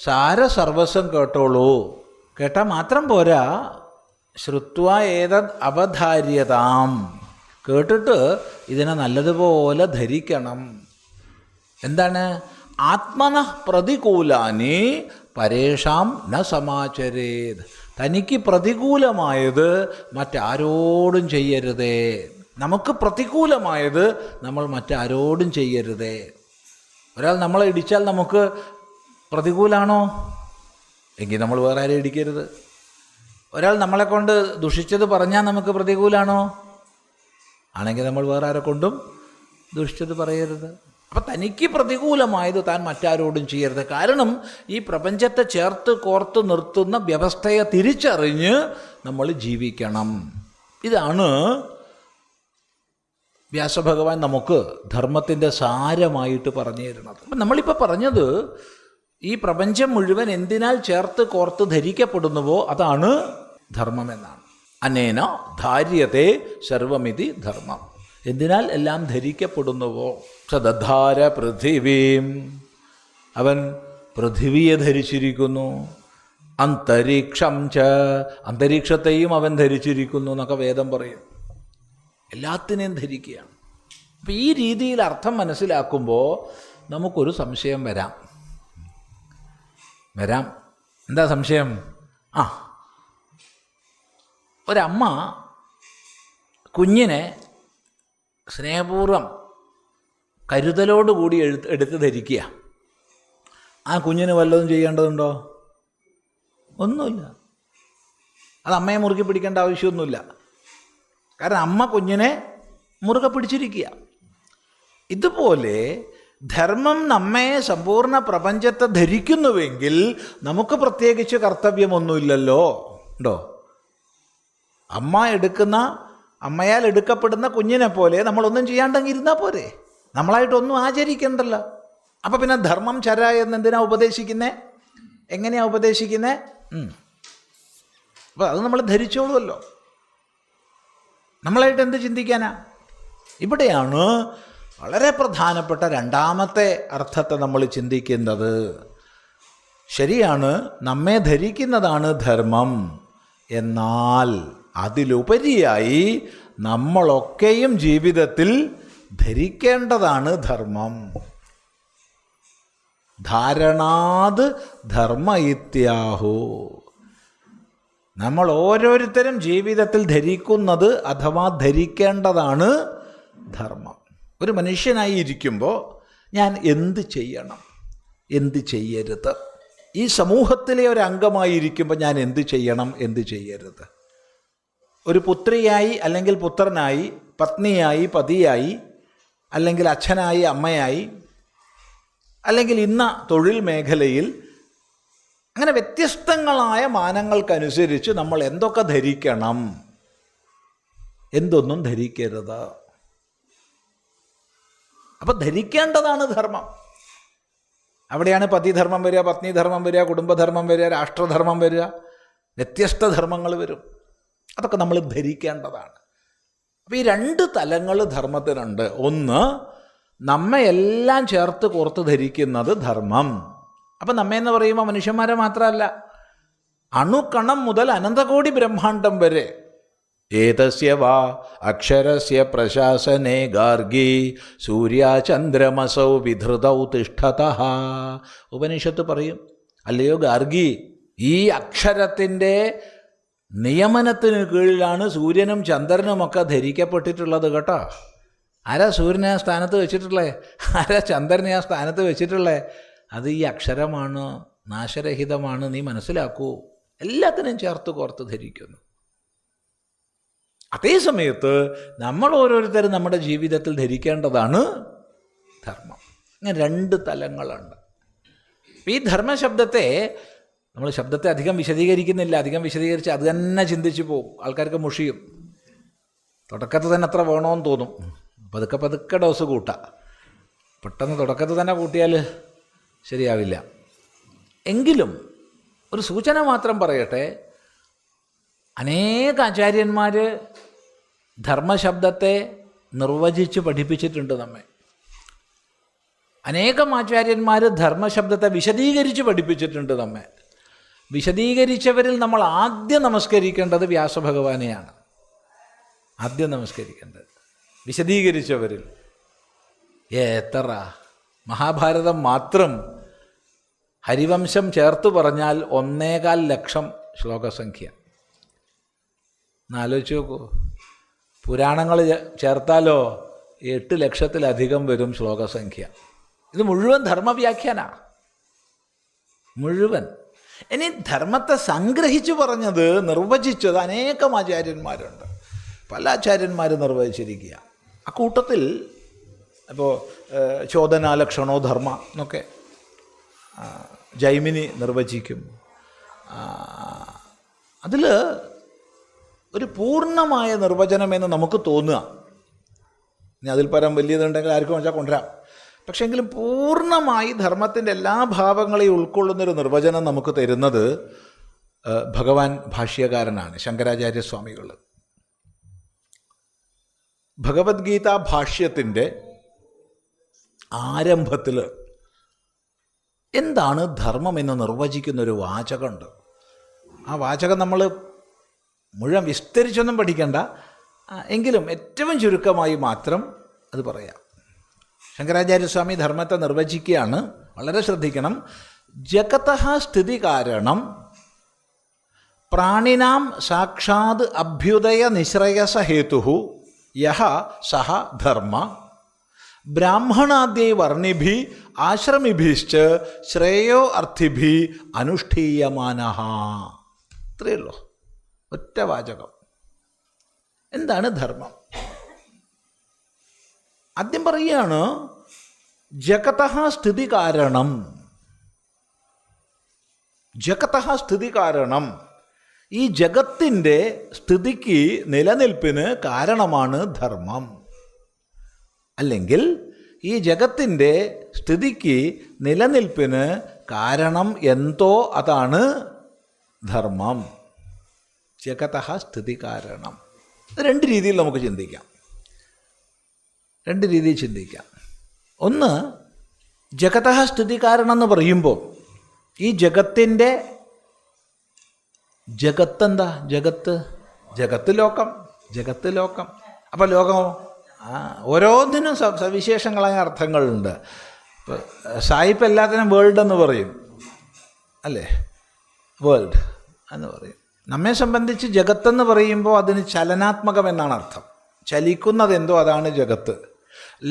സാരസർവസ്വം കേട്ടോളൂ. കേട്ടാൽ മാത്രം പോരാ, ശ്രുത്വ ഏതത് അവധാര്യതാം, കേട്ടിട്ട് ഇതിനെ നല്ലതുപോലെ ധരിക്കണം. എന്താണ്? ആത്മനഃ പ്രതികൂലാനി പരേഷാം ന സമാചരേത്. തനിക്ക് പ്രതികൂലമായത് മറ്റാരോടും ചെയ്യരുതേ. നമുക്ക് പ്രതികൂലമായത് നമ്മൾ മറ്റാരോടും ചെയ്യരുതേ. ഒരാൾ നമ്മളെ ഇടിച്ചാൽ നമുക്ക് പ്രതികൂലാണോ? എങ്കിൽ നമ്മൾ വേറെ ആരെയും ഇടിക്കരുത്. ഒരാൾ നമ്മളെ കൊണ്ട് ദുഷിച്ചത് പറഞ്ഞാൽ നമുക്ക് പ്രതികൂലാണോ? ആണെങ്കിൽ നമ്മൾ വേറെ ആരെ കൊണ്ടും ദുഷിച്ചത് പറയരുത്. അപ്പം തനിക്ക് പ്രതികൂലമായത് താൻ മറ്റാരോടും ചെയ്യരുത്. കാരണം ഈ പ്രപഞ്ചത്തെ ചേർത്ത് കോർത്ത് നിർത്തുന്ന വ്യവസ്ഥയെ തിരിച്ചറിഞ്ഞ് നമ്മൾ ജീവിക്കണം. ഇതാണ് വ്യാസഭഗവാൻ നമുക്ക് ധർമ്മത്തിൻ്റെ സാരമായിട്ട് പറഞ്ഞു തരുന്നത്. അപ്പം നമ്മളിപ്പോൾ പറഞ്ഞത് ഈ പ്രപഞ്ചം മുഴുവൻ എന്തിനാൽ ചേർത്ത് കോർത്ത് ധരിക്കപ്പെടുന്നുവോ അതാണ് ധർമ്മം എന്നാണ്. അനേന ധാര്യത്തെ സർവമിതി ധർമ്മം. എന്തിനാൽ എല്ലാം ധരിക്കപ്പെടുന്നുവോ? സദധാര പൃഥിവീം, അവൻ പൃഥിവിയെ ധരിച്ചിരിക്കുന്നു. അന്തരീക്ഷം ച, അന്തരീക്ഷത്തെയും അവൻ ധരിച്ചിരിക്കുന്നു എന്നൊക്കെ വേദം പറയും. എല്ലാത്തിനെയും ധരിക്കുകയാണ്. അപ്പം ഈ രീതിയിൽ അർത്ഥം മനസ്സിലാക്കുമ്പോൾ നമുക്കൊരു സംശയം വരാം. എന്താ സംശയം? ഒരമ്മ കുഞ്ഞിനെ സ്നേഹപൂർവ്വം കരുതലോടുകൂടി എടുത്ത് ധരിക്കുക. ആ കുഞ്ഞിന് വല്ലതും ചെയ്യേണ്ടതുണ്ടോ? ഒന്നുമില്ല. അത് അമ്മയെ മുറുക്കി പിടിക്കേണ്ട ആവശ്യമൊന്നുമില്ല. കാരണം അമ്മ കുഞ്ഞിനെ മുറുകെ പിടിച്ചിരിക്കുക. ഇതുപോലെ ധർമ്മം നമ്മെ സമ്പൂർണ്ണ പ്രപഞ്ചത്തെ ധരിക്കുന്നുവെങ്കിൽ നമുക്ക് പ്രത്യേകിച്ച് കർത്തവ്യമൊന്നുമില്ലല്ലോ. ഉണ്ടോ? അമ്മയാൽ എടുക്കപ്പെടുന്ന കുഞ്ഞിനെ പോലെ നമ്മളൊന്നും ചെയ്യാണ്ടെങ്കിൽ ഇരുന്നാൽ പോരെ. നമ്മളായിട്ടൊന്നും ആചരിക്കണ്ടല്ലോ. അപ്പം പിന്നെ ധർമ്മം ചര എന്നെന്തിനാ ഉപദേശിക്കുന്നേ? എങ്ങനെയാ ഉപദേശിക്കുന്നേ? അപ്പം അത് നമ്മൾ ധരിച്ചോളുമല്ലോ. നമ്മളായിട്ട് എന്ത് ചിന്തിക്കാനാ? ഇവിടെയാണ് വളരെ പ്രധാനപ്പെട്ട രണ്ടാമത്തെ അർത്ഥത്തെ നമ്മൾ ചിന്തിക്കുന്നത്. ശരിയാണ്, നമ്മെ ധരിക്കുന്നതാണ് ധർമ്മം. എന്നാൽ അതിലുപരിയായി നമ്മളൊക്കെയും ജീവിതത്തിൽ ധരിക്കേണ്ടതാണ് ധർമ്മം. ധാരണാത് ധർമ്മ ഇത്യാഹു. നമ്മൾ ഓരോരുത്തരും ജീവിതത്തിൽ ധരിക്കുന്നത് അഥവാ ധരിക്കേണ്ടതാണ് ധർമ്മം. ഒരു മനുഷ്യനായി ഇരിക്കുമ്പോൾ ഞാൻ എന്ത് ചെയ്യണം, എന്ത് ചെയ്യരുത്? ഈ സമൂഹത്തിലെ ഒരു അംഗമായിരിക്കുമ്പോൾ ഞാൻ എന്ത് ചെയ്യണം, എന്ത് ചെയ്യരുത്? ഒരു പുത്രിയായി അല്ലെങ്കിൽ പുത്രനായി, പത്നിയായി പതിയായി, അല്ലെങ്കിൽ അച്ഛനായി അമ്മയായി, അല്ലെങ്കിൽ ഇന്ന തൊഴിൽ മേഖലയിൽ, അങ്ങനെ വ്യത്യസ്തങ്ങളായ മാനങ്ങൾക്കനുസരിച്ച് നമ്മൾ എന്തൊക്കെ ധരിക്കണം, എന്തൊന്നും ധരിക്കരുത്. അപ്പം ധരിക്കേണ്ടതാണ് ധർമ്മം. അവിടെയാണ് പതിധർമ്മം വരിക, പത്നിധർമ്മം വരിക, കുടുംബധർമ്മം വരിക, രാഷ്ട്രധർമ്മം വരിക, വ്യത്യസ്ത ധർമ്മങ്ങൾ വരും. അതൊക്കെ നമ്മൾ ധരിക്കേണ്ടതാണ്. അപ്പോൾ ഈ രണ്ട് തലങ്ങൾ ധർമ്മത്തിനുണ്ട്. ഒന്ന്, നമ്മയെല്ലാം ചേർത്ത് കോർത്ത് ധരിക്കുന്നത് ധർമ്മം. അപ്പം നമ്മയെന്ന് പറയുമ്പോൾ മനുഷ്യന്മാരെ മാത്രമല്ല, അണുകണം മുതൽ അനന്തകോടി ബ്രഹ്മാണ്ടം വരെ. ഏതസ്യ വാ അക്ഷരസ്യ പ്രശാസനേ ഗാർഗി സൂര്യാചന്ദ്രമസൗ വിധൃതൗ തിഷ്ഠതഃ. ഉപനിഷത്ത് പറയും, അല്ലയോ ഗാർഗി, ഈ അക്ഷരത്തിൻ്റെ നിയമനത്തിന് കീഴിലാണ് സൂര്യനും ചന്ദ്രനുമൊക്കെ ധരിക്കപ്പെട്ടിട്ടുള്ളത് കേട്ടോ. ആരാ സൂര്യനെ ആ സ്ഥാനത്ത് വെച്ചിട്ടുള്ളേ? ആരാ ചന്ദ്രനെ ആ സ്ഥാനത്ത് വെച്ചിട്ടുള്ളേ? അത് ഈ അക്ഷരമാണ്, നാശരഹിതമാണ്. നീ മനസ്സിലാക്കൂ. എല്ലാത്തിനും ചേർത്ത് കോർത്ത് ധരിക്കുന്നു. അതേ സമയത്ത് നമ്മൾ ഓരോരുത്തരും നമ്മുടെ ജീവിതത്തിൽ ധരിക്കേണ്ടതാണ് ധർമ്മം. ഇങ്ങനെ രണ്ട് തലങ്ങളുണ്ട്. ഈ ധർമ്മശബ്ദത്തെ നമ്മൾ ശബ്ദത്തെ അധികം വിശദീകരിക്കുന്നില്ല. അധികം വിശദീകരിച്ച് അത് തന്നെ ചിന്തിച്ചു പോകും. ആൾക്കാർക്ക് മുഷിയും. തുടക്കത്തിൽ തന്നെ അത്ര വേണമെന്ന് തോന്നും. പതുക്കെ പതുക്കെ ഡോസ് കൂട്ടാം. പെട്ടെന്ന് തുടക്കത്തിൽ തന്നെ കൂട്ടിയാൽ ശരിയാവില്ല. എങ്കിലും ഒരു സൂചന മാത്രം പറയട്ടെ. അനേക ആചാര്യന്മാർ ധർമ്മശബ്ദത്തെ നിർവചിച്ച് പഠിപ്പിച്ചിട്ടുണ്ട് നമ്മെ. അനേകം ആചാര്യന്മാർ ധർമ്മശബ്ദത്തെ വിശദീകരിച്ച് പഠിപ്പിച്ചിട്ടുണ്ട് നമ്മെ. വിശദീകരിച്ചവരിൽ നമ്മൾ ആദ്യം നമസ്കരിക്കേണ്ടത് വ്യാസഭഗവാനെയാണ്. ആദ്യം നമസ്കരിക്കേണ്ടത് വിശദീകരിച്ചവരിൽ. മഹാഭാരതം മാത്രം ഹരിവംശം ചേർത്ത് പറഞ്ഞാൽ 1.25 ലക്ഷം ശ്ലോകസംഖ്യ. എന്നാലോചിച്ച് നോക്കൂ. പുരാണങ്ങൾ ചേർത്താലോ 8 ലക്ഷത്തിലധികം വരും ശ്ലോകസംഖ്യ. ഇത് മുഴുവൻ ധർമ്മവ്യാഖ്യാനാണ്, മുഴുവൻ. ഇനി ധർമ്മത്തെ സംഗ്രഹിച്ചു പറഞ്ഞത്, നിർവചിച്ചത് അനേകം ആചാര്യന്മാരുണ്ട്. പല ആചാര്യന്മാർ നിർവചിച്ചിരിക്കുക. അക്കൂട്ടത്തിൽ ഇപ്പോൾ ചോദനാലക്ഷണോ ധർമ്മ എന്നൊക്കെ ജൈമിനി നിർവചിക്കും. അതിൽ ഒരു പൂർണ്ണമായ നിർവചനമെന്ന് നമുക്ക് തോന്നുക. ഇനി അതിൽ പരം വലിയതുണ്ടെങ്കിൽ ആർക്കും വെച്ചാൽ കൊണ്ടുവരാം. പക്ഷെങ്കിലും പൂർണ്ണമായി ധർമ്മത്തിൻ്റെ എല്ലാ ഭാവങ്ങളെയും ഉൾക്കൊള്ളുന്നൊരു നിർവചനം നമുക്ക് തരുന്നത് ഭഗവാൻ ഭാഷ്യകാരനാണ്, ശങ്കരാചാര്യസ്വാമികൾ. ഭഗവത്ഗീത ഭാഷ്യത്തിൻ്റെ ആരംഭത്തിൽ എന്താണ് ധർമ്മം എന്ന് നിർവചിക്കുന്നൊരു വാചകമുണ്ട്. ആ വാചകം നമ്മൾ മുഴുവൻ വിസ്തരിച്ചൊന്നും പഠിക്കണ്ട, എങ്കിലും ഏറ്റവും ചുരുക്കമായി മാത്രം അത് പറയാം. ശങ്കരാചാര്യസ്വാമി ധർമ്മത്തെ നിർവചിക്കുകയാണ്, വളരെ ശ്രദ്ധിക്കണം. ജഗതഃ സ്ഥിതി കാരണം പ്രാണിനാം സാക്ഷാത് അഭ്യുദയ നിശ്രയസ ഹേതുഃ യഹ സഹ ധർമ്മ ബ്രാഹ്മണാദ്യൈ വർണ്ണിഭി ആശ്രമിഭിശ്ച ശ്രേയോ അർത്ഥിഭി അനുഷ്ഠീയമാനഃ. ഇത്രയേ ഉള്ളൂ, ഒറ്റ വാചകം. എന്താണ് ധർമ്മം? ആദ്യം പറയുകയാണ് ജഗതഃ സ്ഥിതി കാരണം. ജഗതഃ സ്ഥിതി കാരണം, ഈ ജഗത്തിൻ്റെ സ്ഥിതിക്ക്, നിലനിൽപ്പിന് കാരണമാണ് ധർമ്മം. അല്ലെങ്കിൽ ഈ ജഗത്തിൻ്റെ സ്ഥിതിക്ക്, നിലനിൽപ്പിന് കാരണം എന്തോ അതാണ് ധർമ്മം. ജഗതഃ സ്ഥിതി കാരണം. രണ്ട് രീതിയിൽ നമുക്ക് ചിന്തിക്കാം, രണ്ട് രീതിയിൽ ചിന്തിക്കാം. ഒന്ന്, ജഗതഃ സ്ഥിതി കാരണം എന്ന് പറയുമ്പോൾ ഈ ജഗത്തിൻ്റെ, ജഗത്തെന്താ? ജഗത്ത് ലോകം, ജഗത്ത് ലോകം. അപ്പോൾ ലോകമോ? ഓരോന്നിനും സവിശേഷങ്ങളായ അർത്ഥങ്ങളുണ്ട്. ഇപ്പോൾ സായിപ്പ് എല്ലാത്തിനും വേൾഡ് എന്ന് പറയും, അല്ലേ? വേൾഡ് എന്ന് പറയും. നമ്മെ സംബന്ധിച്ച് ജഗത്തെന്ന് പറയുമ്പോൾ അതിന് ചലനാത്മകം എന്നാണ് അർത്ഥം. ചലിക്കുന്നതെന്തോ അതാണ് ജഗത്ത്.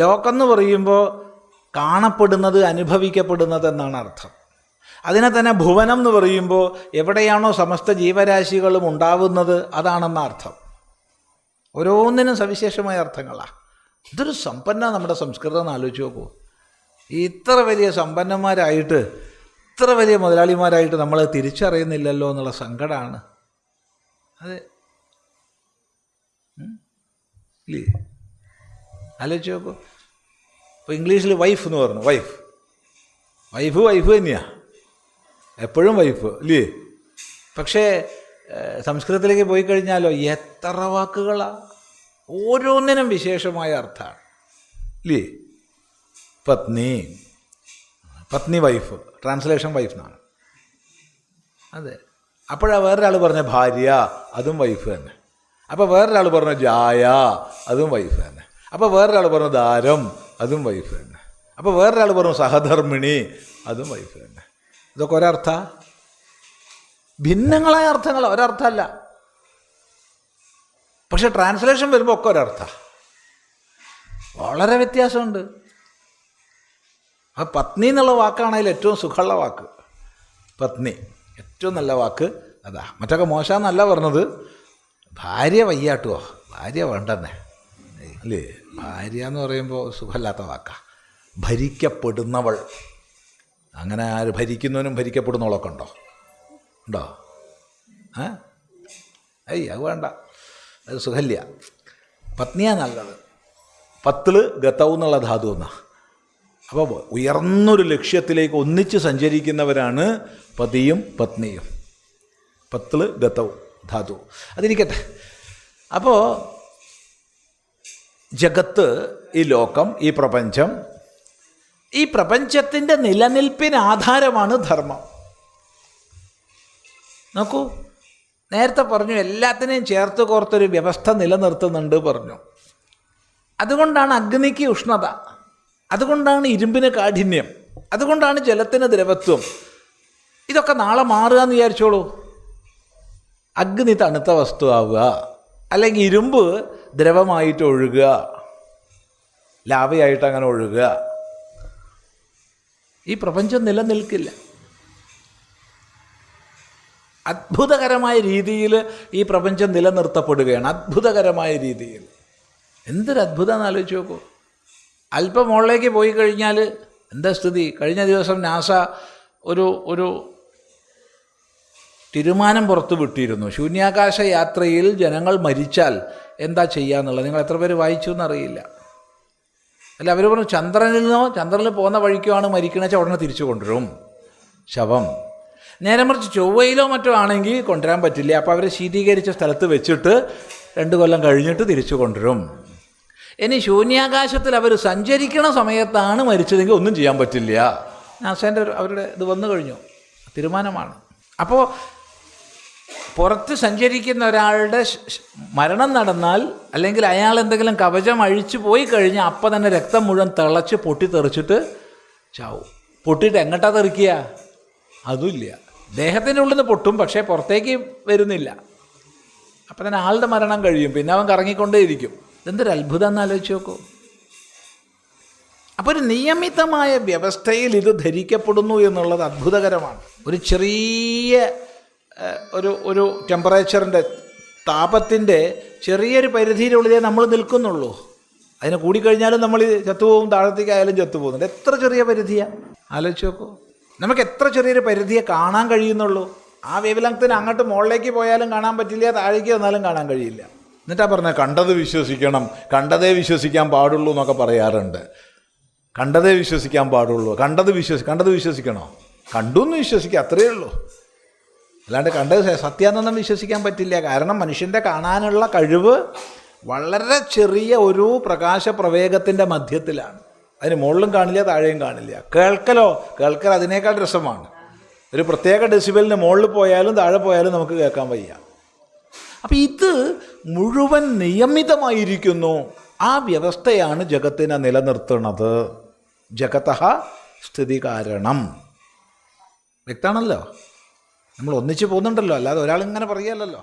ലോകമെന്ന് പറയുമ്പോൾ കാണപ്പെടുന്നത്, അനുഭവിക്കപ്പെടുന്നത് എന്നാണ് അർത്ഥം. അതിനെ തന്നെ ഭുവനം എന്ന് പറയുമ്പോൾ എവിടെയാണോ സമസ്ത ജീവരാശികളും ഉണ്ടാവുന്നത് അതാണെന്ന അർത്ഥം. ഓരോന്നിനും സവിശേഷമായ അർത്ഥങ്ങളാണ്. ഇതൊരു സമ്പന്ന നമ്മുടെ സംസ്കൃതം എന്ന് ആലോചിച്ച് നോക്കൂ. ഇത്ര വലിയ സമ്പന്നന്മാരായിട്ട്, ഇത്ര വലിയ മുതലാളിമാരായിട്ട് നമ്മൾ തിരിച്ചറിയുന്നില്ലല്ലോ എന്നുള്ള സങ്കടമാണ്. അതെ, ഇല്ലേ? ആലോചിച്ച് നോക്കൂ. ഇപ്പോൾ ഇംഗ്ലീഷിൽ വൈഫ് എന്ന് പറഞ്ഞു, വൈഫ് തന്നെയാണ്, എപ്പോഴും വൈഫ്, ഇല്ലേ? പക്ഷേ സംസ്കൃതത്തിലേക്ക് പോയി കഴിഞ്ഞാലോ എത്ര വാക്കുകളാണ്, ഓരോന്നിനും വിശേഷമായ അർത്ഥമാണ്, ഇല്ലേ? പത്നി വൈഫ്, ട്രാൻസ്ലേഷൻ വൈഫ് എന്നാണ്. അതെ. അപ്പോഴാണ് വേറൊരാൾ പറഞ്ഞ ഭാര്യ, അതും വൈഫ് തന്നെ. അപ്പോൾ വേറൊരാൾ പറഞ്ഞ ജായ, അതും വൈഫ് തന്നെ. അപ്പോൾ വേറൊരാൾ പറഞ്ഞ ദാരം, അതും വൈഫ് തന്നെ. അപ്പോൾ വേറൊരാൾ പറഞ്ഞു സഹധർമ്മിണി, അതും വൈഫ് തന്നെ. ഇതൊക്കെ ഒരർത്ഥ, ഭിന്നങ്ങളായ അർത്ഥങ്ങൾ, ഒരർത്ഥമല്ല. പക്ഷെ ട്രാൻസ്ലേഷൻ വരുമ്പോൾ ഒക്കെ ഒരർത്ഥ, വളരെ വ്യത്യാസമുണ്ട്. ആ പത്നി എന്നുള്ള വാക്കാണ് അതിൽ ഏറ്റവും സുഖമുള്ള വാക്ക്. പത്നി ഏറ്റവും നല്ല വാക്ക് അതാ. മറ്റൊക്കെ മോശമെന്നല്ല പറഞ്ഞത്. ഭാര്യ വയ്യാട്ടുവോ, ഭാര്യ വേണ്ടെന്നേ, അല്ലേ? ഭാര്യ എന്ന് പറയുമ്പോൾ സുഖമില്ലാത്ത വാക്കാ. ഭരിക്കപ്പെടുന്നവൾ, അങ്ങനെ ആര് ഭരിക്കുന്നവനും ഭരിക്കപ്പെടുന്നവളൊക്കെ ഉണ്ടോ? അത് വേണ്ട, അത് സുഖമില്ല. പത്നിയാണ് നല്ലത്. പത്തിള് ഗതവ് എന്നുള്ള ധാതു എന്നാ. അപ്പോൾ ഉയർന്നൊരു ലക്ഷ്യത്തിലേക്ക് ഒന്നിച്ച് സഞ്ചരിക്കുന്നവരാണ് പതിയും പത്നിയും. പത്തിള് ഗതവ് ധാതു, അതിരിക്കട്ടെ. അപ്പോൾ ജഗത്ത്, ഈ ലോകം, ഈ പ്രപഞ്ചം, ഈ പ്രപഞ്ചത്തിൻ്റെ നിലനിൽപ്പിന് ആധാരമാണ് ധർമ്മം. നോക്കൂ, നേരത്തെ പറഞ്ഞു എല്ലാത്തിനെയും ചേർത്ത് കോർത്തൊരു വ്യവസ്ഥ നിലനിർത്തുന്നുണ്ട് പറഞ്ഞു. അതുകൊണ്ടാണ് അഗ്നിക്ക് ഉഷ്ണത, അതുകൊണ്ടാണ് ഇരുമ്പിന് കാഠിന്യം, അതുകൊണ്ടാണ് ജലത്തിന് ദ്രവത്വം. ഇതൊക്കെ നാളെ മാറുക എന്ന് വിചാരിച്ചോളൂ. അഗ്നി തണുത്ത വസ്തുവാവുക, അല്ലെങ്കിൽ ഇരുമ്പ് ദ്രവമായിട്ട് ഒഴുകുക, ലാവയായിട്ട് അങ്ങനെ ഒഴുകുക, ഈ പ്രപഞ്ചം നിലനിൽക്കില്ല. അത്ഭുതകരമായ രീതിയിൽ ഈ പ്രപഞ്ചം നിലനിർത്തപ്പെടുകയാണ്, അത്ഭുതകരമായ രീതിയിൽ. എന്തൊരു അത്ഭുതം എന്ന് ആലോചിച്ച് നോക്കൂ. അല്പം മുകളിലേക്ക് പോയി കഴിഞ്ഞാൽ എന്താ സ്ഥിതി? കഴിഞ്ഞ ദിവസം നാസ ഒരു തീരുമാനം പുറത്തു വിട്ടിരുന്നു. ശൂന്യാകാശ യാത്രയിൽ ജനങ്ങൾ മരിച്ചാൽ എന്താ ചെയ്യാന്നുള്ളത്. നിങ്ങൾ എത്ര പേര് വായിച്ചു എന്നറിയില്ല. അല്ല, അവർ പറഞ്ഞു ചന്ദ്രനിൽ പോകുന്ന വഴിക്കുമാണ് മരിക്കണ വെച്ചാൽ ഉടനെ തിരിച്ചു കൊണ്ടുവരും ശവം. നേരെ മറിച്ച് ചൊവ്വയിലോ മറ്റോ ആണെങ്കിൽ കൊണ്ടുവരാൻ പറ്റില്ല. അപ്പോൾ അവരെ ശീതീകരിച്ച സ്ഥലത്ത് വെച്ചിട്ട് 2 കൊല്ലം കഴിഞ്ഞിട്ട് തിരിച്ചു കൊണ്ടുവരും. ഇനി ശൂന്യാകാശത്തിൽ അവർ സഞ്ചരിക്കണ സമയത്താണ് മരിച്ചതെങ്കിൽ ഒന്നും ചെയ്യാൻ പറ്റില്ല. നാസേൻ്റെ അവരുടെ ഇത് വന്നു കഴിഞ്ഞു, തീരുമാനമാണ്. അപ്പോൾ പുറത്ത് സഞ്ചരിക്കുന്ന ഒരാളുടെ മരണം നടന്നാൽ, അല്ലെങ്കിൽ അയാൾ എന്തെങ്കിലും കവചം അഴിച്ചു പോയി കഴിഞ്ഞാൽ അപ്പം തന്നെ രക്തം മുഴുവൻ തിളച്ച് പൊട്ടിത്തെറിച്ചിട്ട് ചാവും. പൊട്ടിയിട്ട് എങ്ങോട്ടാ തെറിക്കുക? അതുമില്ല. ദേഹത്തിൻ്റെ ഉള്ളിൽ നിന്ന് പൊട്ടും, പക്ഷേ പുറത്തേക്ക് വരുന്നില്ല. അപ്പം തന്നെ ആളുടെ മരണം കഴിയും, പിന്നെ അവൻ കറങ്ങിക്കൊണ്ടേയിരിക്കും. ഇതെന്തൊരു അത്ഭുതം എന്ന് ആലോചിച്ച് നോക്കൂ. അപ്പോൾ ഒരു നിയമിതമായ വ്യവസ്ഥയിൽ ഇത് ധരിക്കപ്പെടുന്നു എന്നുള്ളത് അത്ഭുതകരമാണ്. ഒരു ചെറിയ ഒരു ടെമ്പറേച്ചറിൻ്റെ, താപത്തിൻ്റെ ചെറിയൊരു പരിധിയിലുള്ളിലേ നമ്മൾ നിൽക്കുന്നുള്ളൂ. അതിന് കൂടിക്കഴിഞ്ഞാലും നമ്മൾ ചത്തുപോകും, താഴത്തേക്കായാലും ചത്തുപോകുന്നുണ്ട്. എത്ര ചെറിയ പരിധിയാണ് ആലോചിച്ച് നോക്കൂ. നമുക്ക് എത്ര ചെറിയൊരു പരിധിയെ കാണാൻ കഴിയുന്നുള്ളൂ. ആ വേവ്ലെങ്ത്തിന് അങ്ങോട്ട് മുകളിലേക്ക് പോയാലും കാണാൻ പറ്റില്ല, താഴേക്ക് വന്നാലും കാണാൻ കഴിയില്ല. എന്നിട്ടാ പറഞ്ഞത് കണ്ടത് വിശ്വസിക്കണം, കണ്ടതേ വിശ്വസിക്കാൻ പാടുള്ളൂ എന്നൊക്കെ പറയാറുണ്ട്. കണ്ടതേ വിശ്വസിക്കാൻ പാടുള്ളൂ, കണ്ടത് വിശ്വസിക്കണോ? കണ്ടു എന്ന് വിശ്വസിക്കുക, അത്രയേ ഉള്ളൂ. അല്ലാണ്ട് കണ്ടത് സത്യാന്നൊന്നും വിശ്വസിക്കാൻ പറ്റില്ല. കാരണം മനുഷ്യൻ്റെ കാണാനുള്ള കഴിവ് വളരെ ചെറിയ ഒരു പ്രകാശപ്രവേഗത്തിൻ്റെ മധ്യത്തിലാണ്. അതിന് മുകളിലും കാണില്ല, താഴെയും കാണില്ല. കേൾക്കൽ അതിനേക്കാൾ രസമാണ്. ഒരു പ്രത്യേക ഡെസിബലിന് മുകളിൽ പോയാലും താഴെ പോയാലും നമുക്ക് കേൾക്കാൻ വയ്യ. അപ്പം ഇത് മുഴുവൻ നിയമിതമായിരിക്കുന്നു. ആ വ്യവസ്ഥയാണ് ജഗത്തിനെ നിലനിർത്തുന്നത്. ജഗതഃ സ്ഥിതി കാരണം. വ്യക്തമാണല്ലോ, നമ്മൾ ഒന്നിച്ച് പോകുന്നുണ്ടല്ലോ, അല്ലാതെ ഒരാളിങ്ങനെ പറയുകയല്ലല്ലോ.